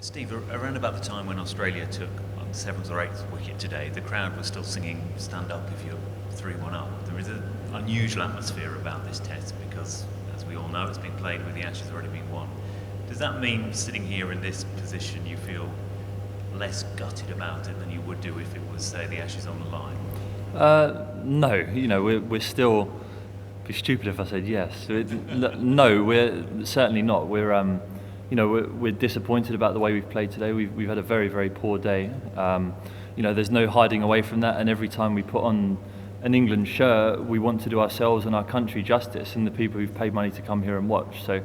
Steve, around about the time when Australia took on the 7th or 8th wicket today, the crowd was still singing "Stand Up if you're 3-1 up." There is an unusual atmosphere about this test because, as we all know, it's been played with the Ashes already being won. Does that mean, sitting here in this position, you feel less gutted about it than you would do if it was, say, the Ashes on the line? No, we're still. It'd be stupid if I said yes. No, we're certainly not. We're disappointed about the way we've played today. We've had a very, very poor day. There's no hiding away from that. And every time we put on an England shirt, we want to do ourselves and our country justice, and the people who've paid money to come here and watch. So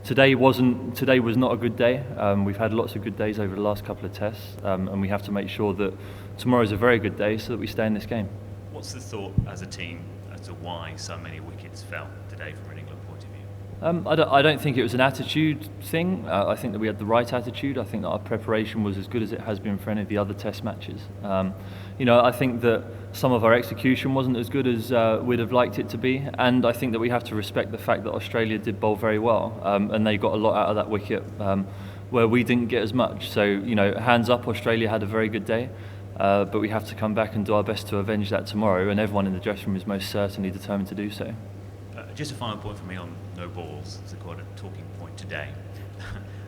today was not a good day. We've had lots of good days over the last couple of tests, and we have to make sure that tomorrow's a very good day so that we stay in this game. What's the thought as a team as to why so many wickets fell today from an England point of view? I don't think it was an attitude thing. I think that we had the right attitude. I think that our preparation was as good as it has been for any of the other test matches. I think that some of our execution wasn't as good as we'd have liked it to be, and I think that we have to respect the fact that Australia did bowl very well, and they got a lot out of that wicket where we didn't get as much. So, hands up, Australia had a very good day. But we have to come back and do our best to avenge that tomorrow, and everyone in the dressing room is most certainly determined to do so. Just a final point for me on no balls. It's quite a talking point today.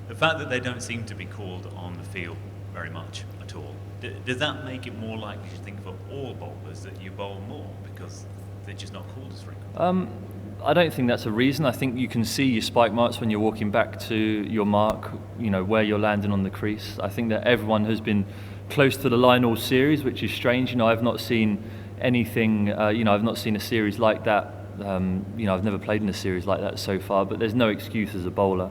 The fact that they don't seem to be called on the field very much at all, does that make it more likely to think for all bowlers that you bowl more because they're just not called as frequently? I don't think that's a reason. I think you can see your spike marks when you're walking back to your mark, where you're landing on the crease. I think that everyone has been close to the line all series, which is strange. I've not seen anything, I've not seen a series like that. I've never played in a series like that so far, but there's no excuse as a bowler.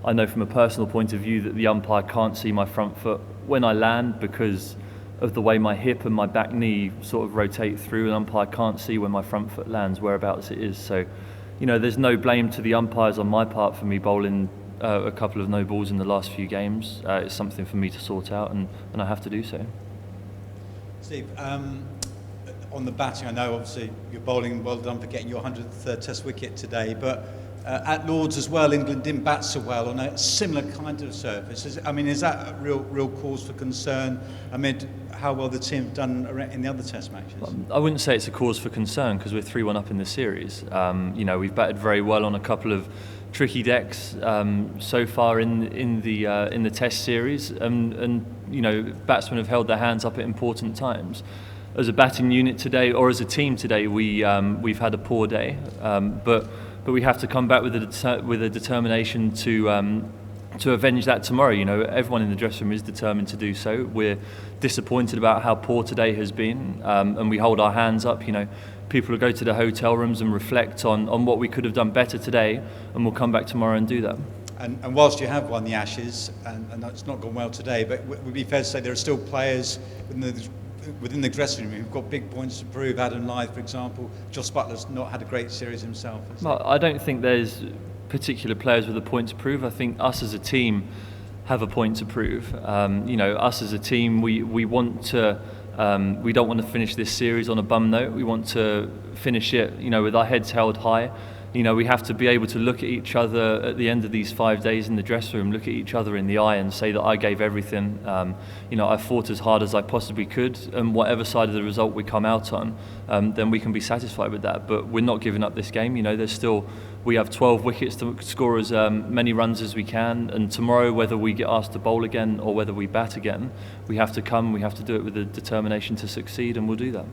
I know from a personal point of view that the umpire can't see my front foot when I land because of the way my hip and my back knee sort of rotate through. An umpire can't see when my front foot lands, whereabouts it is. So, there's no blame to the umpires on my part for me bowling a couple of no balls in the last few games. It's something for me to sort out, and I have to do so. Steve, on the batting, I know obviously you're bowling, well done for getting your 103rd Test wicket today, but at Lords as well, England didn't bat so well on a similar kind of surface. Is that a real cause for concern amid how well the team have done in the other Test matches? I wouldn't say it's a cause for concern because we're 3-1 up in the series. We've batted very well on a couple of tricky decks so far in the Test series, and batsmen have held their hands up at important times. As a batting unit today, or as a team today, we've had a poor day, but we have to come back with a determination to avenge that tomorrow. Everyone in the dressing room is determined to do so. We're disappointed about how poor today has been, and we hold our hands up. People will go to the hotel rooms and reflect on what we could have done better today, and we'll come back tomorrow and do that. And whilst you have won the Ashes, and it's not gone well today, but would it be fair to say there are still players within the dressing room who've got big points to prove? Adam Lyth, for example. Joss Butler's not had a great series himself. Well, I don't think there's particular players with a point to prove. I think us as a team have a point to prove. Us as a team, we want to. We don't want to finish this series on a bum note. We want to finish it, with our heads held high. We have to be able to look at each other at the end of these 5 days in the dressing room, look at each other in the eye and say that I gave everything. I fought as hard as I possibly could, and whatever side of the result we come out on, then we can be satisfied with that. But we're not giving up this game. We have 12 wickets to score as many runs as we can, and tomorrow, whether we get asked to bowl again or whether we bat again, we have to do it with a determination to succeed, and we'll do that.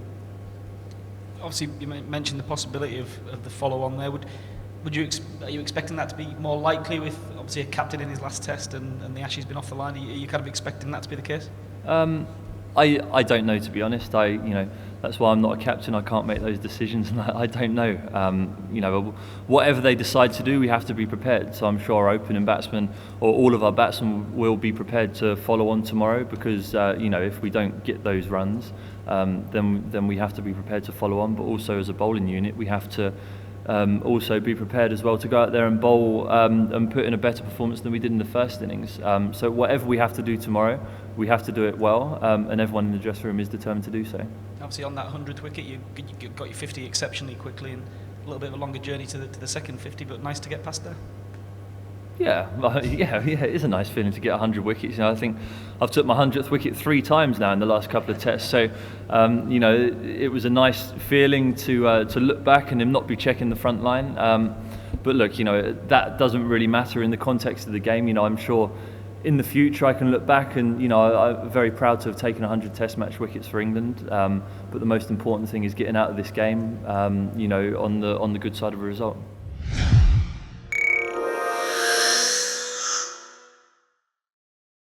Obviously, you mentioned the possibility of the follow-on there. Are you expecting that to be more likely with obviously a captain in his last test and the Ashes been off the line? Are you kind of expecting that to be the case? I don't know, to be honest. That's why I'm not a captain. I can't make those decisions, and I don't know. Whatever they decide to do, we have to be prepared. So I'm sure our opening batsmen, or all of our batsmen, will be prepared to follow on tomorrow because if we don't get those runs, then we have to be prepared to follow on. But also as a bowling unit, we have to also be prepared as well to go out there and bowl and put in a better performance than we did in the first innings. So whatever we have to do tomorrow, we have to do it well, and everyone in the dressing room is determined to do so. Obviously on that 100th wicket, you got your 50 exceptionally quickly, and a little bit of a longer journey to the second 50, but nice to get past there. Yeah, it is a nice feeling to get 100 wickets. You know, I think I've took my 100th wicket 3 times now in the last couple of tests. So, you know, it was a nice feeling to look back and him not be checking the front line. But look, you know, that doesn't really matter in the context of the game. You know, I'm sure in the future I can look back and, you know, I'm very proud to have taken 100 Test match wickets for England. But the most important thing is getting out of this game, you know, on the good side of a result.